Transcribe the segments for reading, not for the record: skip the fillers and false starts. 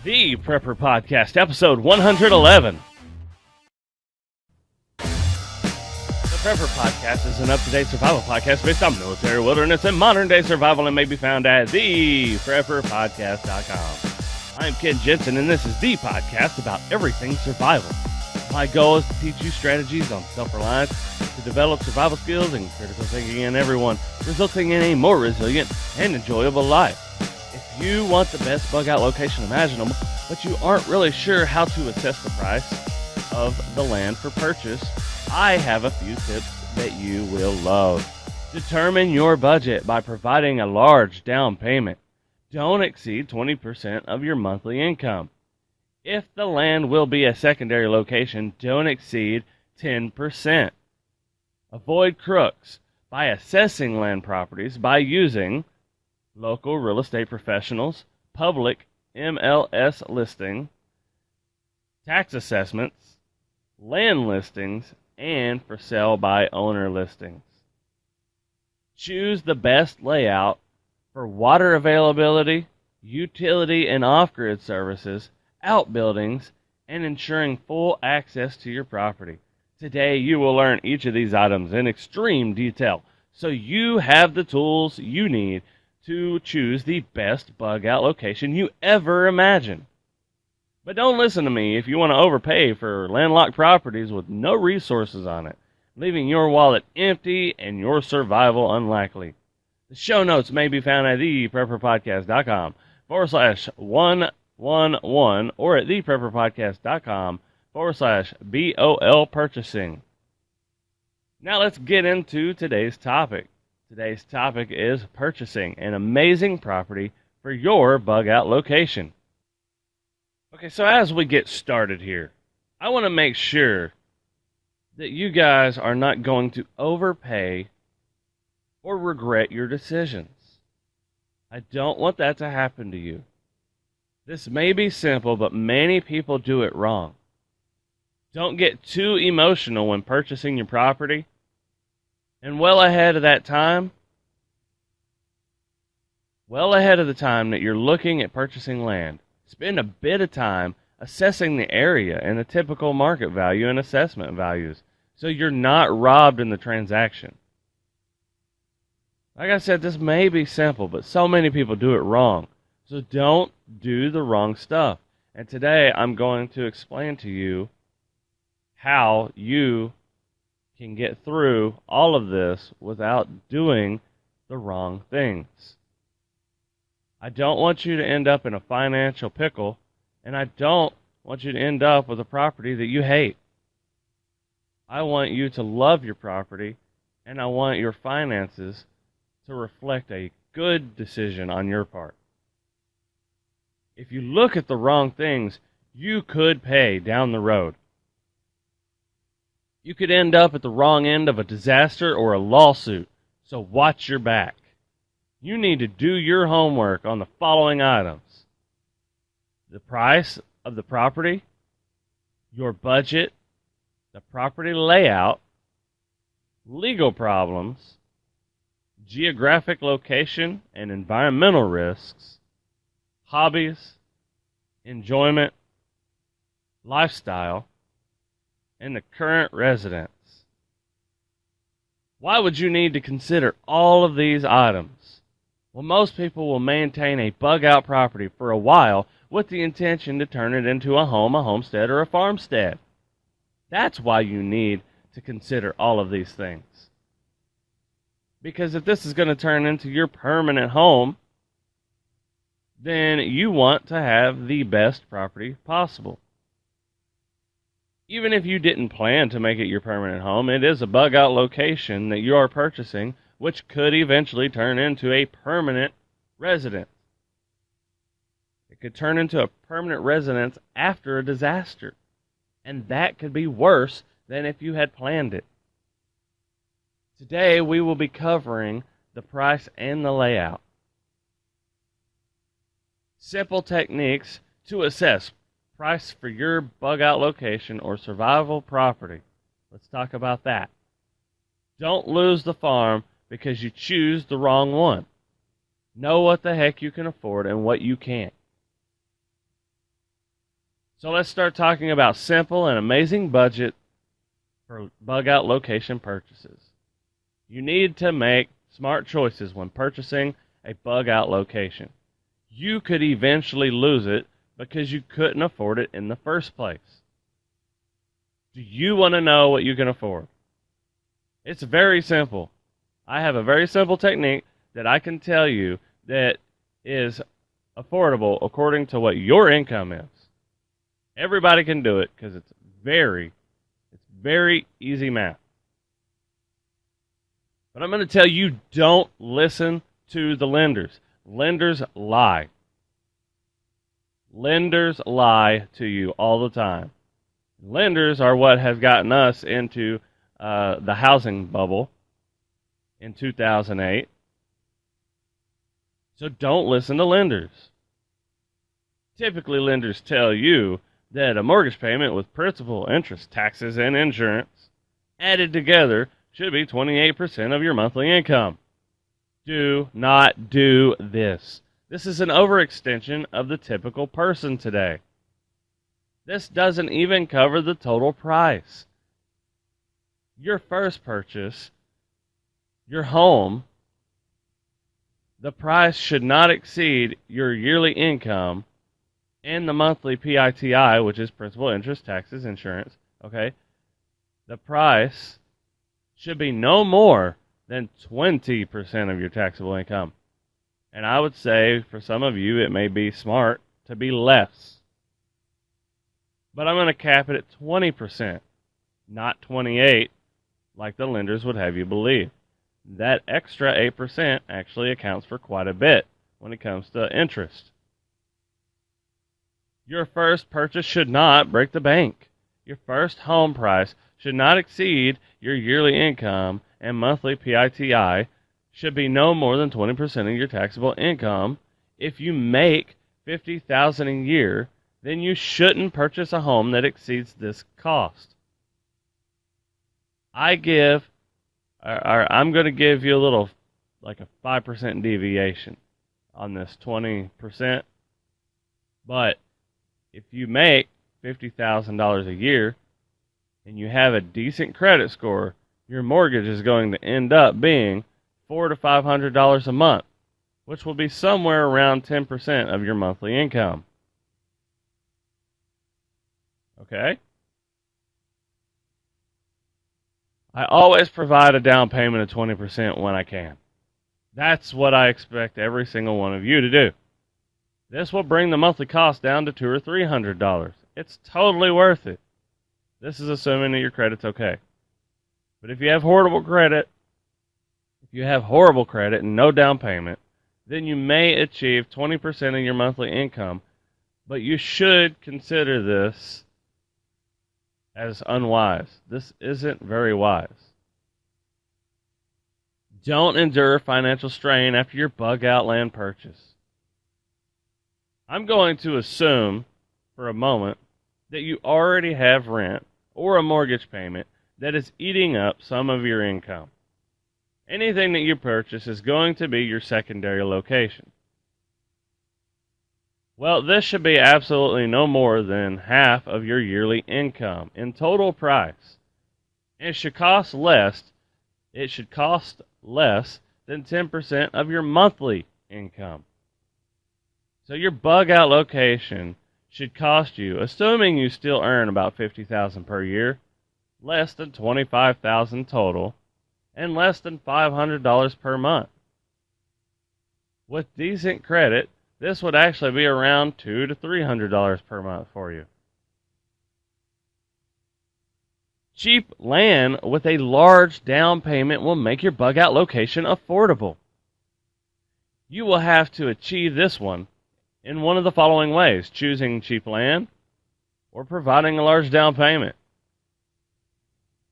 The Prepper Podcast, episode 111. The Prepper Podcast is an up-to-date survival podcast based on military, wilderness, and modern-day survival and may be found at theprepperpodcast.com. I'm Ken Jensen, and this is the podcast about everything survival. My goal is to teach you strategies on self-reliance, to develop survival skills and critical thinking in everyone, resulting in a more resilient and enjoyable life. If you want the best bug-out location imaginable, but you aren't really sure how to assess the price of the land for purchase, I have a few tips that you will love. Determine your budget by providing a large down payment. Don't exceed 20% of your monthly income. If the land will be a secondary location, don't exceed 10%. Avoid crooks by assessing land properties by using local real estate professionals, public MLS listing, tax assessments, land listings, and for sale by owner listings. Choose the best layout for water availability, utility and off-grid services, outbuildings, and ensuring full access to your property. Today you will learn each of these items in extreme detail, so you have the tools you need to choose the best bug-out location you ever imagine. But don't listen to me if you want to overpay for landlocked properties with no resources on it, leaving your wallet empty and your survival unlikely. The show notes may be found at theprepperpodcast.com/111 or at theprepperpodcast.com/BOL purchasing. Now let's get into today's topic. Today's topic is purchasing an amazing property for your bug-out location. Okay, so as we get started here, I want to make sure that you guys are not going to overpay or regret your decisions. I don't want that to happen to you. This may be simple, but many people do it wrong. Don't get too emotional when purchasing your property. And well ahead of the time that you're looking at purchasing land, spend a bit of time assessing the area and the typical market value and assessment values so you're not robbed in the transaction. Like I said, this may be simple, but so many people do it wrong. So don't do the wrong stuff. And today I'm going to explain to you how you can get through all of this without doing the wrong things. I don't want you to end up in a financial pickle, and I don't want you to end up with a property that you hate. I want you to love your property, and I want your finances to reflect a good decision on your part. If you look at the wrong things, you could pay down the road. You could end up at the wrong end of a disaster or a lawsuit, so watch your back. You need to do your homework on the following items: the price of the property, your budget, the property layout, legal problems, geographic location and environmental risks, hobbies, enjoyment, lifestyle, and the current residence. Why would you need to consider all of these items? Well, most people will maintain a bug-out property for a while with the intention to turn it into a home, a homestead, or a farmstead. That's why you need to consider all of these things. Because if this is going to turn into your permanent home, then you want to have the best property possible. Even if you didn't plan to make it your permanent home, it is a bug-out location that you are purchasing, which could eventually turn into a permanent residence. It could turn into a permanent residence after a disaster, and that could be worse than if you had planned it. Today, we will be covering the price and the layout. Simple techniques to assess price for your bug-out location or survival property. Let's talk about that. Don't lose the farm because you choose the wrong one. Know what the heck you can afford and what you can't. So let's start talking about simple and amazing budget for bug out location purchases. You need to make smart choices when purchasing a bug out location. You could eventually lose it because you couldn't afford it in the first place. Do you want to know what you can afford? It's very simple. I have a very simple technique that I can tell you that is affordable according to what your income is. Everybody can do it because it's very easy math. But I'm going to tell you, don't listen to the lenders. Lenders lie. Lenders lie to you all the time. Lenders are what has gotten us into the housing bubble in 2008. So don't listen to lenders. Typically, lenders tell you that a mortgage payment with principal, interest, taxes, and insurance added together should be 28% of your monthly income. Do not do this. This is an overextension of the typical person today. This doesn't even cover the total price. Your first purchase, your home, the price should not exceed your yearly income and the monthly PITI, which is principal, interest, taxes, insurance. Okay? The price should be no more than 20% of your taxable income. And I would say for some of you it may be smart to be less. But I'm going to cap it at 20%, not 28%, like the lenders would have you believe. That extra 8% actually accounts for quite a bit when it comes to interest. Your first purchase should not break the bank. Your first home price should not exceed your yearly income, and monthly PITI should be no more than 20% of your taxable income. If you make $50,000 a year, then you shouldn't purchase a home that exceeds this cost. I'm going to give you a little, like a 5% deviation on this 20%. But if you make $50,000 a year and you have a decent credit score, your mortgage is going to end up being $400 to $500 a month, which will be somewhere around 10% of your monthly income. Okay? I always provide a down payment of 20% when I can. That's what I expect every single one of you to do. This will bring the monthly cost down to $200 or $300. It's totally worth it. This is assuming that your credit's okay. But if you have horrible credit, and no down payment, then you may achieve 20% of your monthly income, but you should consider this as unwise. This isn't very wise. Don't endure financial strain after your bug out land purchase. I'm going to assume for a moment that you already have rent or a mortgage payment that is eating up some of your income. Anything that you purchase is going to be your secondary location. Well, this should be absolutely no more than half of your yearly income in total price. It should cost less than 10% of your monthly income. So your bug out location should cost you, assuming you still earn about $50,000 per year, less than $25,000 total, and less than $500 per month. With decent credit, this would actually be around $200 to $300 per month for you. Cheap land with a large down payment will make your bug out location affordable. You will have to achieve this one in one of the following ways: choosing cheap land or providing a large down payment.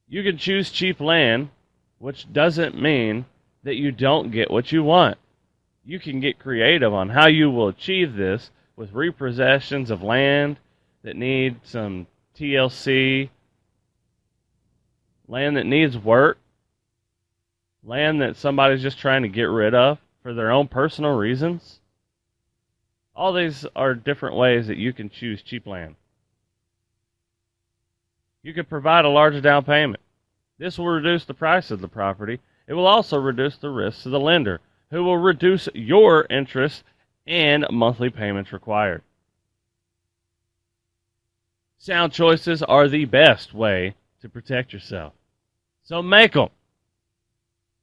You can choose cheap land, which doesn't mean that you don't get what you want. You can get creative on how you will achieve this with repossessions of land that need some TLC, land that needs work, land that somebody's just trying to get rid of for their own personal reasons. All these are different ways that you can choose cheap land. You could provide a larger down payment. This will reduce the price of the property. It will also reduce the risks to the lender, who will reduce your interest and monthly payments required. Sound choices are the best way to protect yourself. So make them.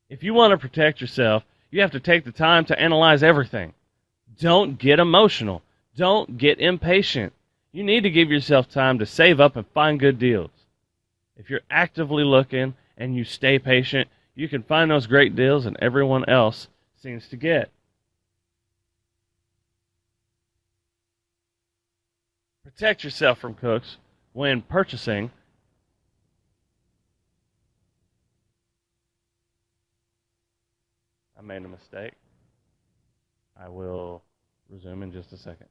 If you want to protect yourself, you have to take the time to analyze everything. Don't get emotional. Don't get impatient. You need to give yourself time to save up and find good deals. If you're actively looking and you stay patient, you can find those great deals that everyone else seems to get. Protect yourself from crooks when purchasing. I made a mistake. I will resume in just a second.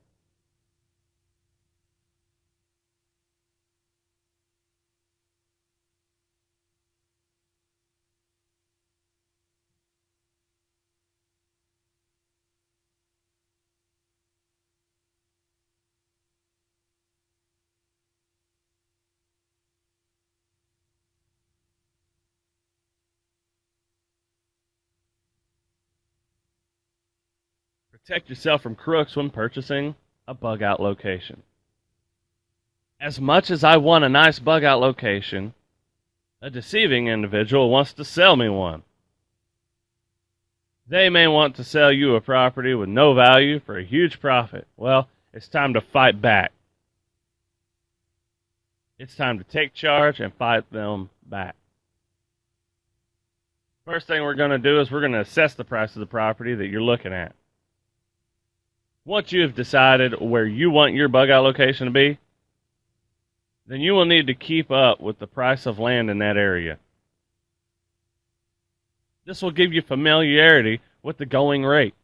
Protect yourself from crooks when purchasing a bug out location. As much as I want a nice bug out location, a deceiving individual wants to sell me one. They may want to sell you a property with no value for a huge profit. Well, it's time to fight back. It's time to take charge and fight them back. First thing we're going to do is we're going to assess the price of the property that you're looking at. Once you have decided where you want your bug out location to be, then you will need to keep up with the price of land in that area. This will give you familiarity with the going rate.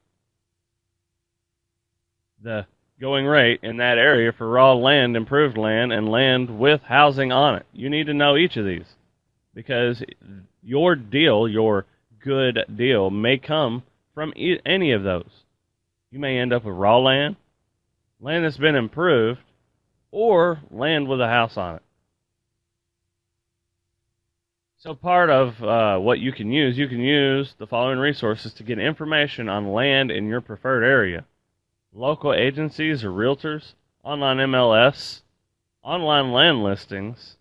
The going rate in that area for raw land, improved land, and land with housing on it. You need to know each of these because your deal, your good deal, may come from any of those. You may end up with raw land, land that's been improved, or land with a house on it. So part of what you can use the following resources to get information on land in your preferred area. Local agencies or realtors, online MLS, online land listings,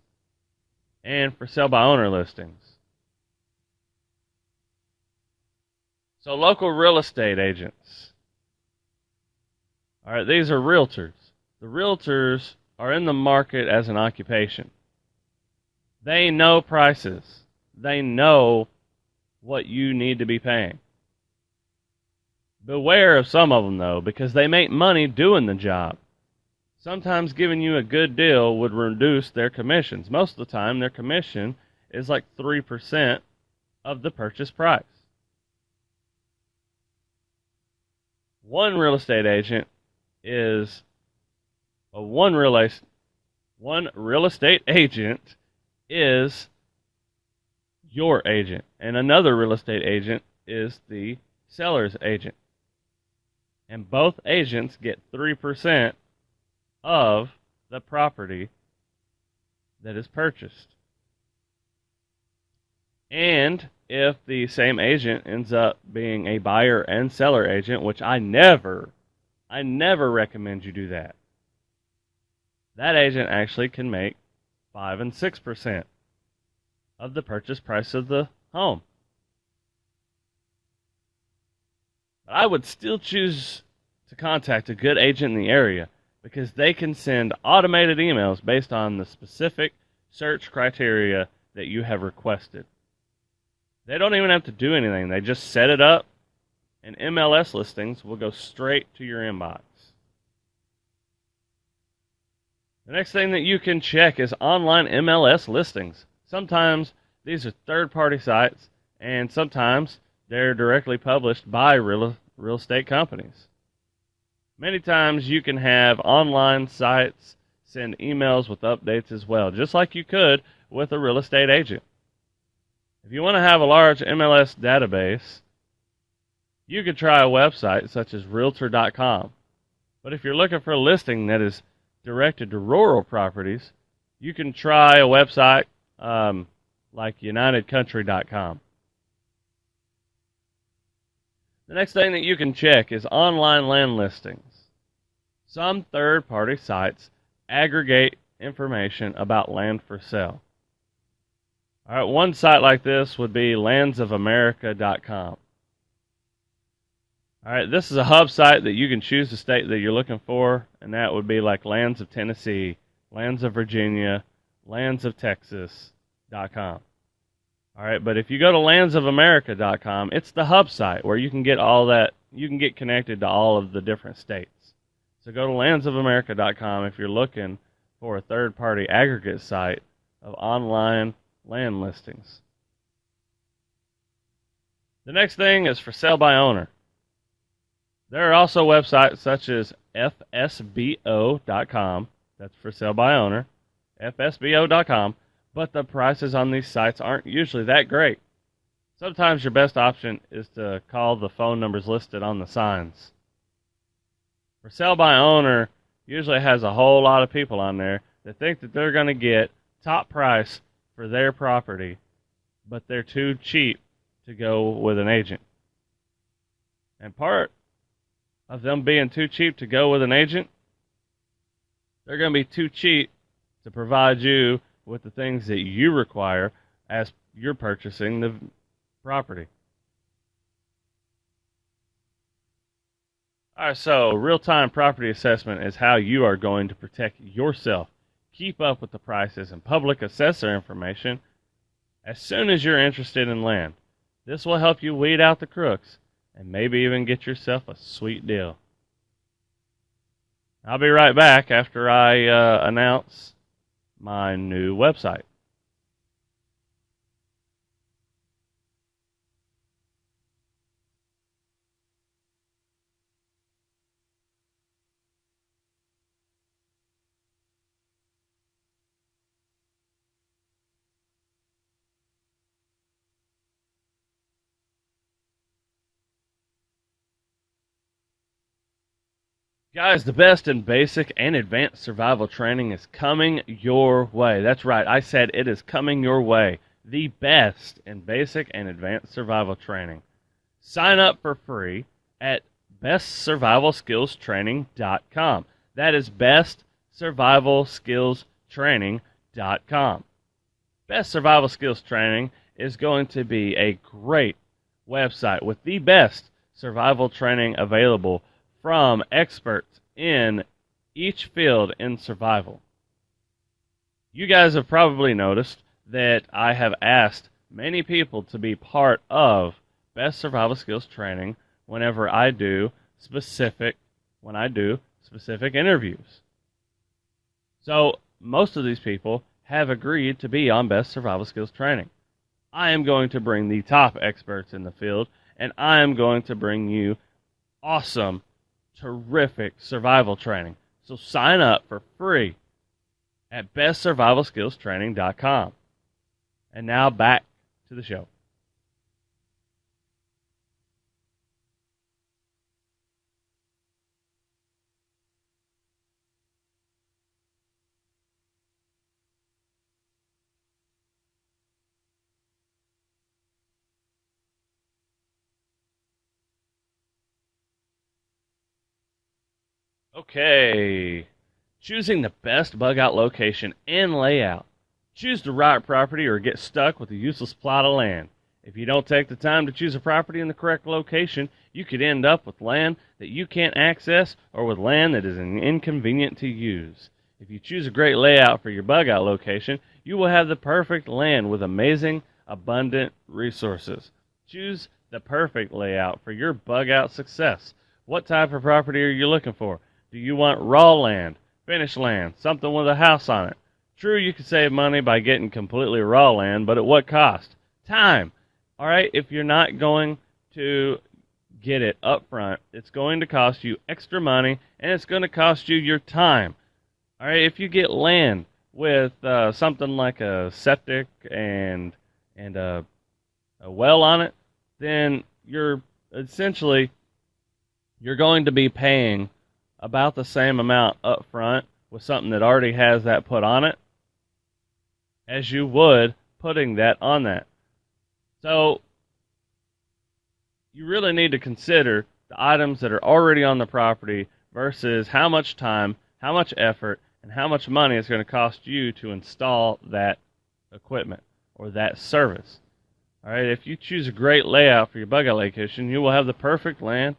and for sale by owner listings. So local real estate agents. All right, these are realtors. The realtors are in the market as an occupation. They know prices. They know what you need to be paying. Beware of some of them, though, because they make money doing the job. Sometimes giving you a good deal would reduce their commissions. Most of the time, their commission is like 3% of the purchase price. One real estate agent is one real estate agent is your agent, and another real estate agent is the seller's agent. And both agents get 3% of the property that is purchased. And if the same agent ends up being a buyer and seller agent, which I never recommend you do that. That agent actually can make 5 and 6% of the purchase price of the home. But I would still choose to contact a good agent in the area because they can send automated emails based on the specific search criteria that you have requested. They don't even have to do anything. They just set it up, and MLS listings will go straight to your inbox. The next thing that you can check is online MLS listings. Sometimes these are third-party sites, and sometimes they're directly published by real estate companies. Many times you can have online sites send emails with updates as well, just like you could with a real estate agent. If you want to have a large MLS database, you could try a website such as Realtor.com. But if you're looking for a listing that is directed to rural properties, you can try a website like UnitedCountry.com. The next thing that you can check is online land listings. Some third-party sites aggregate information about land for sale. All right, one site like this would be landsofamerica.com. All right, this is a hub site that you can choose the state that you're looking for, and that would be like lands of Tennessee, lands of Virginia, lands of Texas.com. All right, but if you go to landsofamerica.com, it's the hub site where you can get all that, you can get connected to all of the different states. So go to landsofamerica.com if you're looking for a third-party aggregate site of online land listings. The next thing is for sale by owner. There are also websites such as fsbo.com, that's for sale by owner, fsbo.com, but the prices on these sites aren't usually that great. Sometimes your best option is to call the phone numbers listed on the signs. For sale by owner usually has a whole lot of people on there that think that they're going to get top price for their property, but they're too cheap to go with an agent. And part of them being too cheap to go with an agent, they're going to be too cheap to provide you with the things that you require as you're purchasing the property. All right, so real-time property assessment is how you are going to protect yourself. Keep up with the prices and public assessor information as soon as you're interested in land. This will help you weed out the crooks and maybe even get yourself a sweet deal. I'll be right back after I announce my new website. Guys, the best in basic and advanced survival training is coming your way. That's right, I said it is coming your way. The best in basic and advanced survival training. Sign up for free at bestsurvivalskillstraining.com. That is bestsurvivalskillstraining.com. Best Survival Skills Training is going to be a great website with the best survival training available from experts in each field in survival. You guys have probably noticed that I have asked many people to be part of Best Survival Skills Training whenever I do specific interviews. So most of these people have agreed to be on Best Survival Skills Training. I am going to bring the top experts in the field, and I am going to bring you awesome, terrific survival training. So sign up for free at bestsurvivalskillstraining.com. And now back to the show. Okay, choosing the best bug out location and layout. Choose the right property or get stuck with a useless plot of land. If you don't take the time to choose a property in the correct location, you could end up with land that you can't access or with land that is inconvenient to use. If you choose a great layout for your bug out location, you will have the perfect land with amazing, abundant resources. Choose the perfect layout for your bug out success. What type of property are you looking for? Do you want raw land, finished land, something with a house on it? True, you can save money by getting completely raw land, but at what cost? Time. All right, if you're not going to get it up front, it's going to cost you extra money, and it's going to cost you your time. All right, if you get land with something like a septic and a well on it, then you're going to be paying about the same amount up front with something that already has that put on it as you would putting that on that. So you really need to consider the items that are already on the property versus how much time, how much effort, and how much money it's going to cost you to install that equipment or that service. All right, if you choose a great layout for your bug out location, you will have the perfect land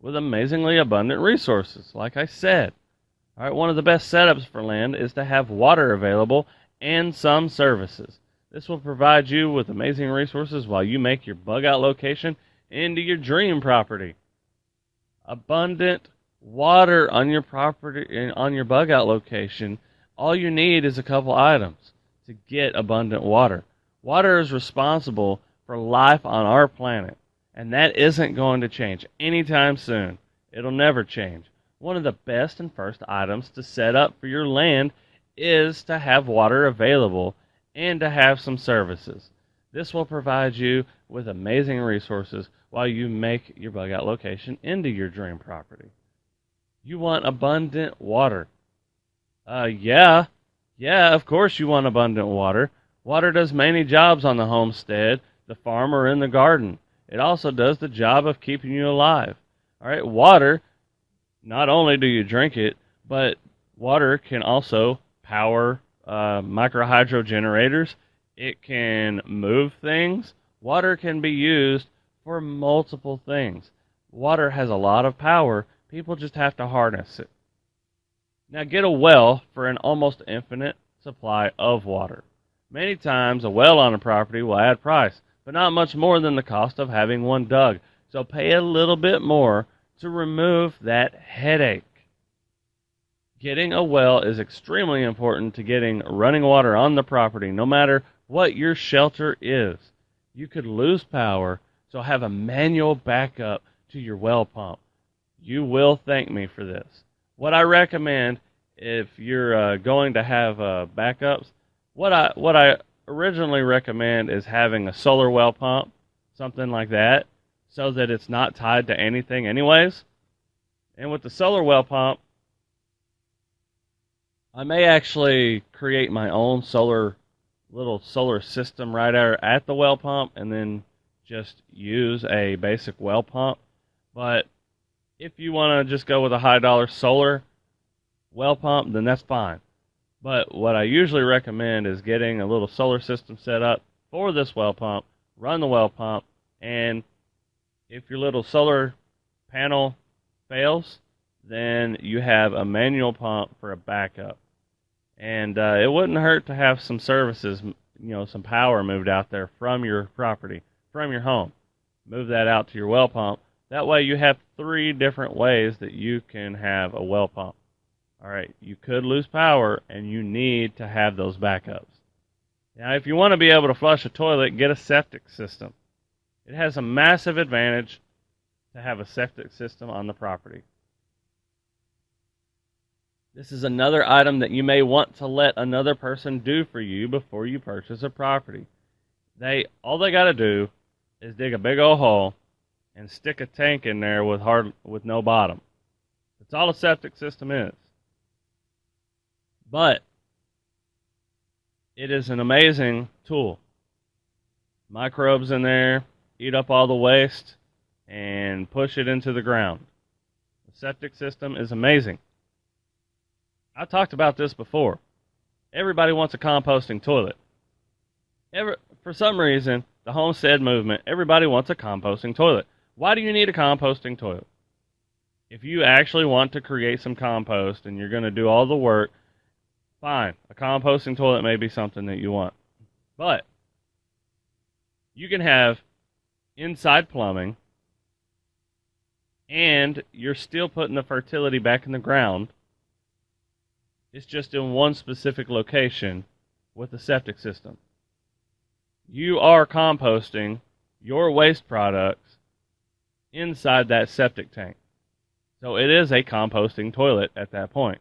with amazingly abundant resources, like I said. All right, one of the best setups for land is to have water available and some services. This will provide you with amazing resources while you make your bug out location into your dream property. Abundant water on your property, on your bug out location. All you need is a couple items to get abundant water. Water is responsible for life on our planet, and that isn't going to change anytime soon. It'll never change. One of the best and first items to set up for your land is to have water available and to have some services. This will provide you with amazing resources while you make your bug out location into your dream property. You want abundant water. Yeah, of course you want abundant water. Water does many jobs on the homestead, the farm, or in the garden. It also does the job of keeping you alive. All right, water, not only do you drink it, but water can also power micro hydro generators. It can move things. Water can be used for multiple things. Water has a lot of power. People just have to harness it. Now get a well for an almost infinite supply of water. Many times a well on a property will add price, but not much more than the cost of having one dug. So pay a little bit more to remove that headache. Getting a well is extremely important to getting running water on the property, no matter what your shelter is. You could lose power, so have a manual backup to your well pump. You will thank me for this. What I recommend if you're going to have backups, what I originally recommend is having a solar well pump, something like that, so that it's not tied to anything anyways. And with the solar well pump, I may actually create my own little solar system right there at the well pump and then just use a basic well pump. But if you want to just go with a high dollar solar well pump, then that's fine. But what I usually recommend is getting a little solar system set up for this well pump, run the well pump, and if your little solar panel fails, then you have a manual pump for a backup. And it wouldn't hurt to have some services, some power moved out there from your property, from your home. Move that out to your well pump. That way you have 3 different ways that you can have a well pump. All right, you could lose power, and you need to have those backups. Now, if you want to be able to flush a toilet, get a septic system. It has a massive advantage to have a septic system on the property. This is another item that you may want to let another person do for you before you purchase a property. All they got to do is dig a big old hole and stick a tank in there with no bottom. That's all a septic system is. But it is an amazing tool. Microbes in there eat up all the waste and push it into the ground. The septic system is amazing. I talked about this before. Everybody wants a composting toilet. For some reason, the homestead movement, everybody wants a composting toilet. Why do you need a composting toilet? If you actually want to create some compost and you're going to do all the work, fine. A composting toilet may be something that you want. But you can have inside plumbing and you're still putting the fertility back in the ground. It's just in one specific location with the septic system. You are composting your waste products inside that septic tank. So it is a composting toilet at that point.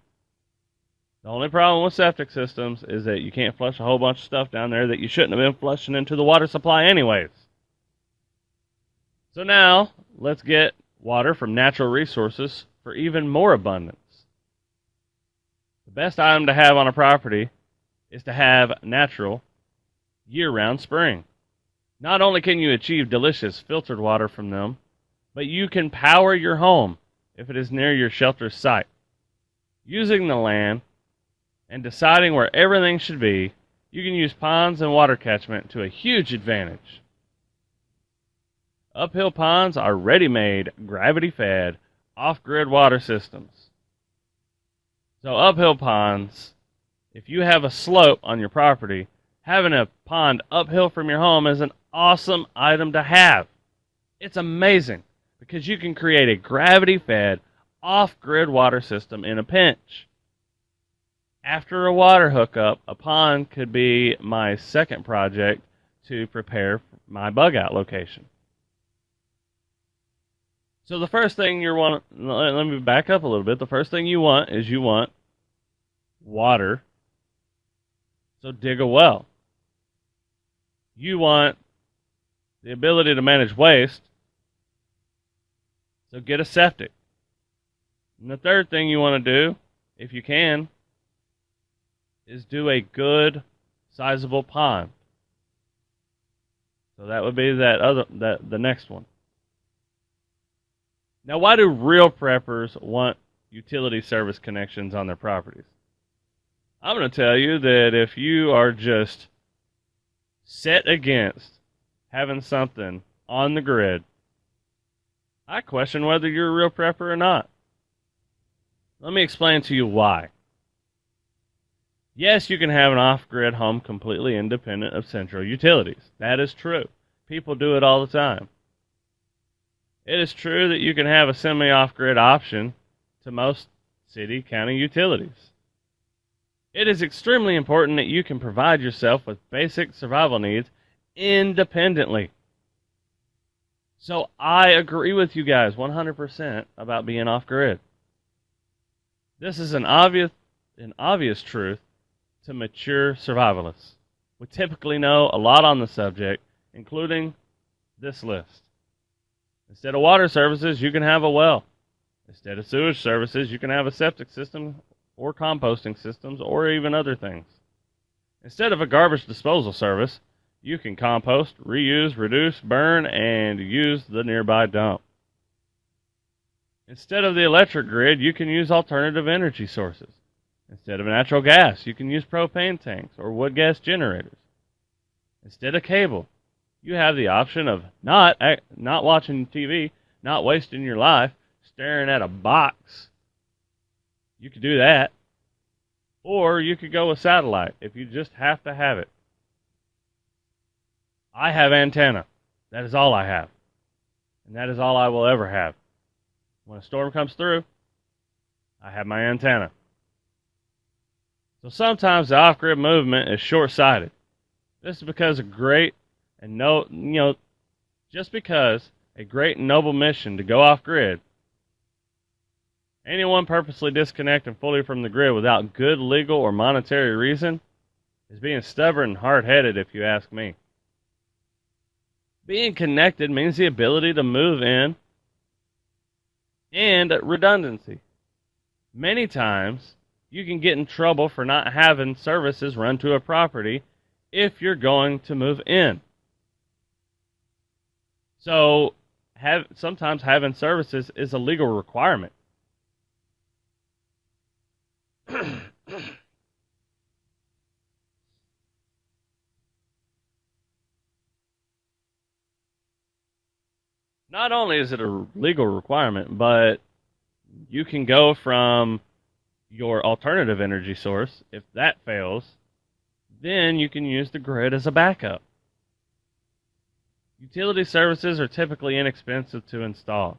The only problem with septic systems is that you can't flush a whole bunch of stuff down there that you shouldn't have been flushing into the water supply anyways. So now, let's get water from natural resources for even more abundance. The best item to have on a property is to have natural year-round spring. Not only can you achieve delicious filtered water from them, but you can power your home if it is near your shelter site. Using the land and deciding where everything should be, you can use ponds and water catchment to a huge advantage. Uphill ponds are ready-made, gravity-fed, off-grid water systems. So uphill ponds, if you have a slope on your property, having a pond uphill from your home is an awesome item to have. It's amazing because you can create a gravity-fed, off-grid water system in a pinch. After a water hookup, a pond could be my second project to prepare my bug-out location. So the first thing let me back up a little bit. The first thing you want is water. So dig a well. You want the ability to manage waste. So get a septic. And the third thing you want to do, if you can, is do a good, sizable pond. So that would be the next one. Now, why do real preppers want utility service connections on their properties? I'm going to tell you that if you are just set against having something on the grid, I question whether you're a real prepper or not. Let me explain to you why. Yes, you can have an off-grid home completely independent of central utilities. That is true. People do it all the time. It is true that you can have a semi-off-grid option to most city, county utilities. It is extremely important that you can provide yourself with basic survival needs independently. So I agree with you guys 100% about being off-grid. This is an obvious truth to mature survivalists. We typically know a lot on the subject, including this list. Instead of water services, you can have a well. Instead of sewage services, you can have a septic system or composting systems or even other things. Instead of a garbage disposal service, you can compost, reuse, reduce, burn, and use the nearby dump. Instead of the electric grid, you can use alternative energy sources. Instead of natural gas, you can use propane tanks or wood gas generators. Instead of cable, you have the option of not watching TV, not wasting your life staring at a box. You could do that. Or you could go with satellite if you just have to have it. I have antenna. That is all I have. And that is all I will ever have. When a storm comes through, I have my antenna. So sometimes the off-grid movement is short-sighted. This is because just because a great and noble mission to go off-grid, anyone purposely disconnecting fully from the grid without good legal or monetary reason is being stubborn and hard-headed, if you ask me. Being connected means the ability to move in and redundancy. Many times, you can get in trouble for not having services run to a property if you're going to move in. So, sometimes having services is a legal requirement. Not only is it a legal requirement, but you can go from your alternative energy source. If that fails, then you can use the grid as a backup. Utility services are typically inexpensive to install.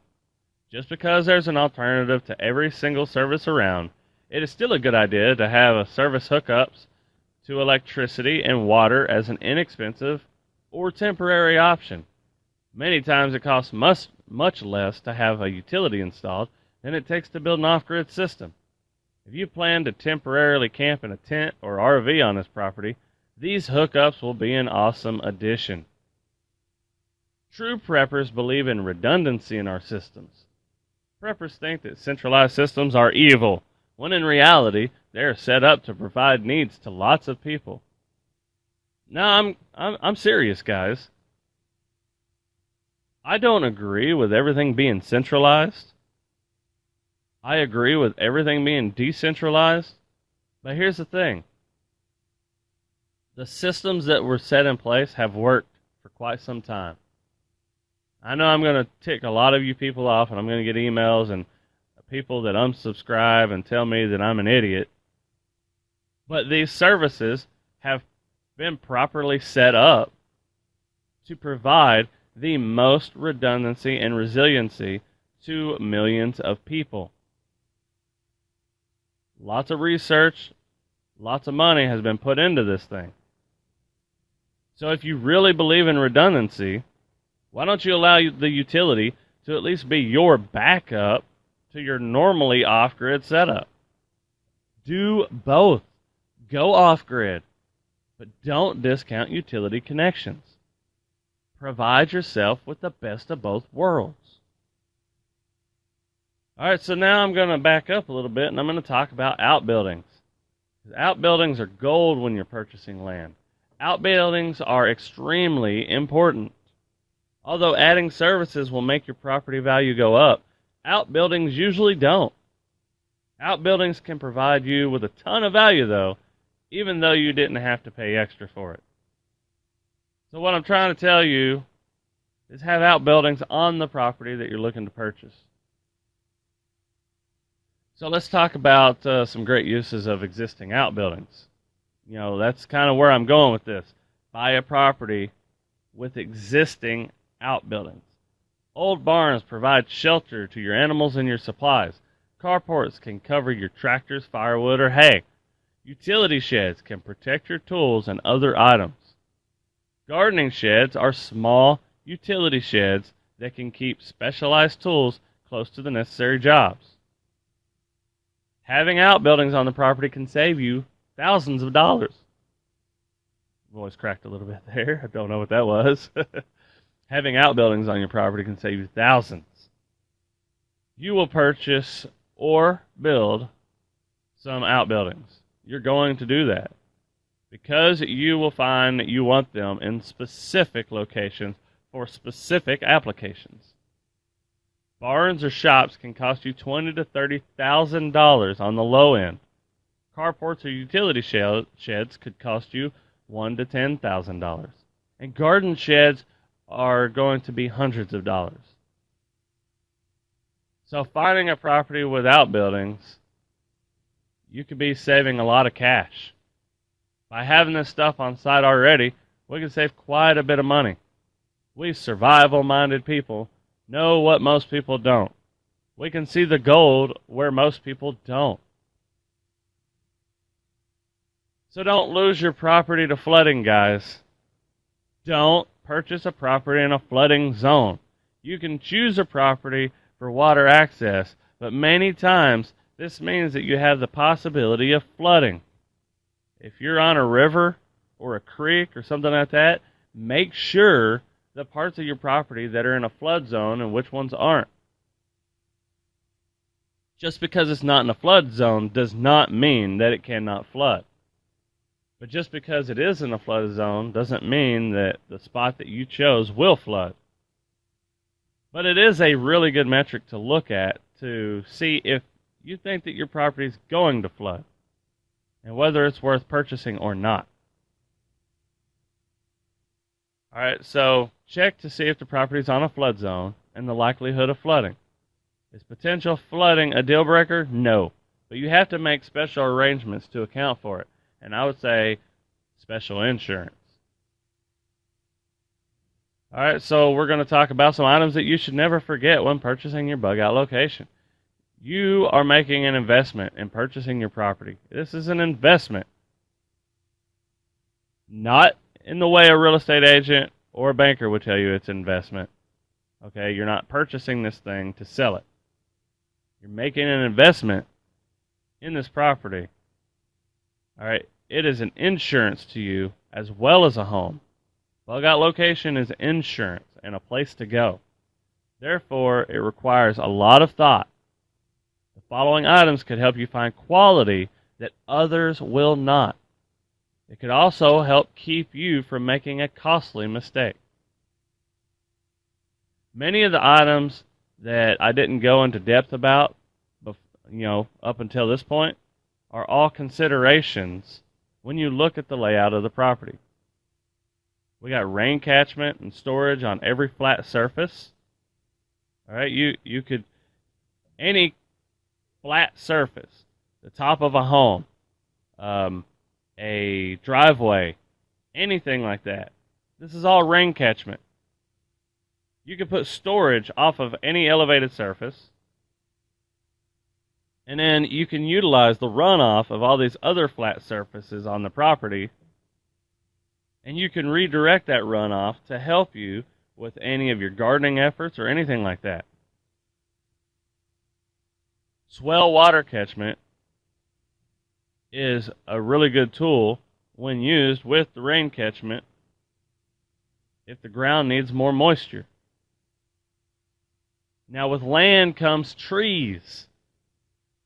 Just because there's an alternative to every single service around, it is still a good idea to have a service hookups to electricity and water as an inexpensive or temporary option. Many times it costs much less to have a utility installed than it takes to build an off-grid system. If you plan to temporarily camp in a tent or RV on this property, these hookups will be an awesome addition. True preppers believe in redundancy in our systems. Preppers think that centralized systems are evil, when in reality, they are set up to provide needs to lots of people. No, I'm serious, guys. I don't agree with everything being centralized. I agree with everything being decentralized. But here's the thing. The systems that were set in place have worked for quite some time. I know I'm going to tick a lot of you people off, and I'm going to get emails and people that unsubscribe and tell me that I'm an idiot. But these services have been properly set up to provide the most redundancy and resiliency to millions of people. Lots of research, lots of money has been put into this thing. So if you really believe in redundancy, why don't you allow the utility to at least be your backup to your normally off-grid setup? Do both. Go off-grid, but don't discount utility connections. Provide yourself with the best of both worlds. All right, so now I'm going to back up a little bit, and I'm going to talk about outbuildings. Outbuildings are gold when you're purchasing land. Outbuildings are extremely important. Although adding services will make your property value go up, outbuildings usually don't. Outbuildings can provide you with a ton of value, though, even though you didn't have to pay extra for it. So what I'm trying to tell you is have outbuildings on the property that you're looking to purchase. So let's talk about some great uses of existing outbuildings. You know, that's kind of where I'm going with this. Buy a property with existing outbuildings. Old barns provide shelter to your animals and your supplies. Carports can cover your tractors, firewood, or hay. Utility sheds can protect your tools and other items. Gardening sheds are small utility sheds that can keep specialized tools close to the necessary jobs. Having outbuildings on the property can save you thousands of dollars. Voice cracked a little bit there. I don't know what that was. Having outbuildings on your property can save you thousands. You will purchase or build some outbuildings. You're going to do that because you will find that you want them in specific locations for specific applications. Barns or shops can cost you $20,000 to $30,000 on the low end. Carports or utility sheds could cost you $1,000 to $10,000, and garden sheds are going to be hundreds of dollars. So finding a property with outbuildings, you could be saving a lot of cash. By having this stuff on site already, we can save quite a bit of money. We survival-minded people know what most people don't. We can see the gold where most people don't. So don't lose your property to flooding, guys. Don't purchase a property in a flooding zone. You can choose a property for water access, but many times this means that you have the possibility of flooding. If you're on a river or a creek or something like that, make sure the parts of your property that are in a flood zone and which ones aren't. Just because it's not in a flood zone does not mean that it cannot flood. But just because it is in a flood zone doesn't mean that the spot that you chose will flood. But it is a really good metric to look at to see if you think that your property is going to flood and whether it's worth purchasing or not. All right, so check to see if the property is on a flood zone and the likelihood of flooding. Is potential flooding a deal breaker? No. But you have to make special arrangements to account for it. And I would say special insurance. All right, so we're going to talk about some items that you should never forget when purchasing your bug out location. You are making an investment in purchasing your property. This is an investment. Not in the way a real estate agent or a banker would tell you it's an investment. Okay, you're not purchasing this thing to sell it. You're making an investment in this property. All right, it is an insurance to you as well as a home. Bug out location is insurance and a place to go. Therefore, it requires a lot of thought. The following items could help you find quality that others will not. It could also help keep you from making a costly mistake. Many of the items that I didn't go into depth about, up until this point, are all considerations when you look at the layout of the property. We got rain catchment and storage on every flat surface. All right, you could, any flat surface, the top of a home, a driveway, anything like that. This is all rain catchment. You can put storage off of any elevated surface, and then you can utilize the runoff of all these other flat surfaces on the property, and you can redirect that runoff to help you with any of your gardening efforts or anything like that. Swell water catchment is a really good tool when used with the rain catchment if the ground needs more moisture. Now with land comes trees.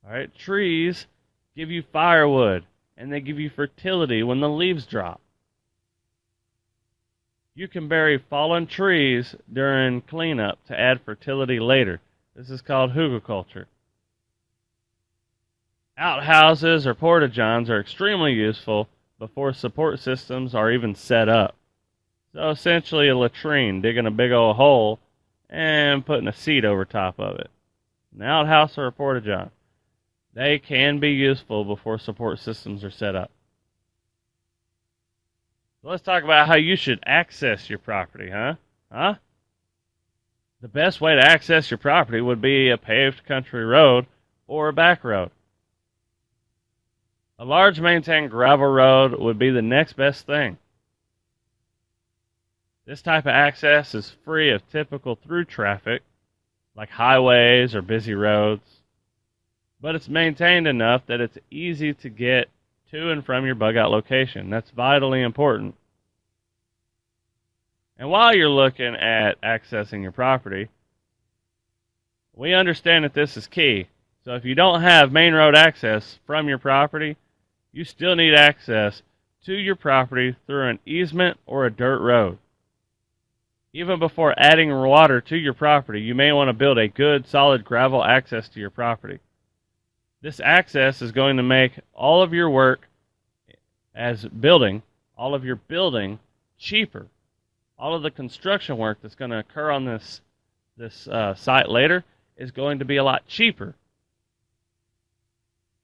All right, trees give you firewood and they give you fertility when the leaves drop. You can bury fallen trees during cleanup to add fertility later. This is called hugelkultur. Outhouses or porta-johns are extremely useful before support systems are even set up. So essentially a latrine, digging a big old hole and putting a seat over top of it. An outhouse or a porta-john. They can be useful before support systems are set up. So let's talk about how you should access your property, huh? The best way to access your property would be a paved country road or a back road. A large maintained gravel road would be the next best thing. This type of access is free of typical through traffic, like highways or busy roads, but it's maintained enough that it's easy to get to and from your bug out location. That's vitally important. And while you're looking at accessing your property, we understand that this is key. So if you don't have main road access from your property, you still need access to your property through an easement or a dirt road. Even before adding water to your property, you may want to build a good, solid gravel access to your property. This access is going to make all of your work as building, all of your building, cheaper. All of the construction work that's going to occur on this site later is going to be a lot cheaper.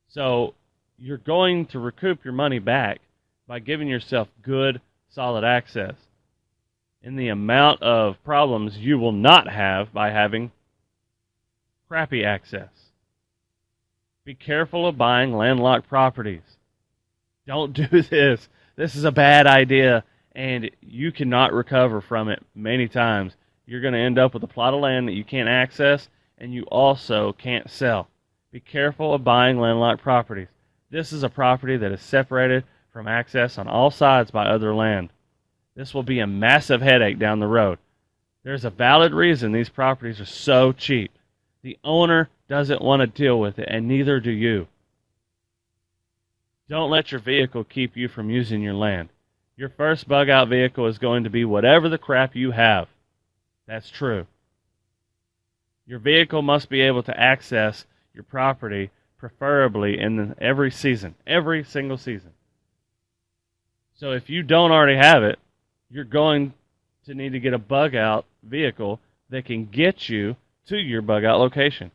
So you're going to recoup your money back by giving yourself good, solid access in the amount of problems you will not have by having crappy access. Be careful of buying landlocked properties. Don't do this. This is a bad idea, and you cannot recover from it many times. You're going to end up with a plot of land that you can't access, and you also can't sell. Be careful of buying landlocked properties. This is a property that is separated from access on all sides by other land. This will be a massive headache down the road. There's a valid reason these properties are so cheap. The owner doesn't want to deal with it, and neither do you. Don't let your vehicle keep you from using your land. Your first bug out vehicle is going to be whatever the crap you have. That's true. Your vehicle must be able to access your property, preferably in every season, every single season. So if you don't already have it, you're going to need to get a bug out vehicle that can get you to your bug out location.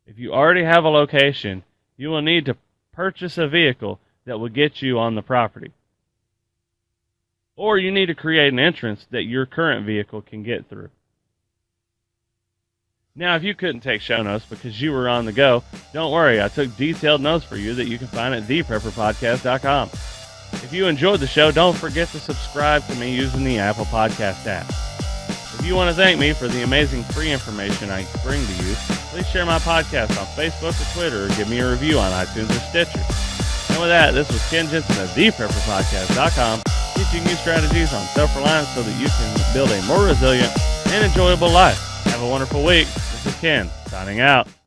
If you already have a location, you will need to purchase a vehicle that will get you on the property. Or you need to create an entrance that your current vehicle can get through. Now, if you couldn't take show notes because you were on the go, don't worry. I took detailed notes for you that you can find at theprepperpodcast.com. If you enjoyed the show, don't forget to subscribe to me using the Apple Podcast app. If you want to thank me for the amazing free information I bring to you, please share my podcast on Facebook or Twitter, or give me a review on iTunes or Stitcher. And with that, this was Ken Jensen of theprepperpodcast.com, teaching you strategies on self-reliance so that you can build a more resilient and enjoyable life. Have a wonderful week. This is Ken, signing out.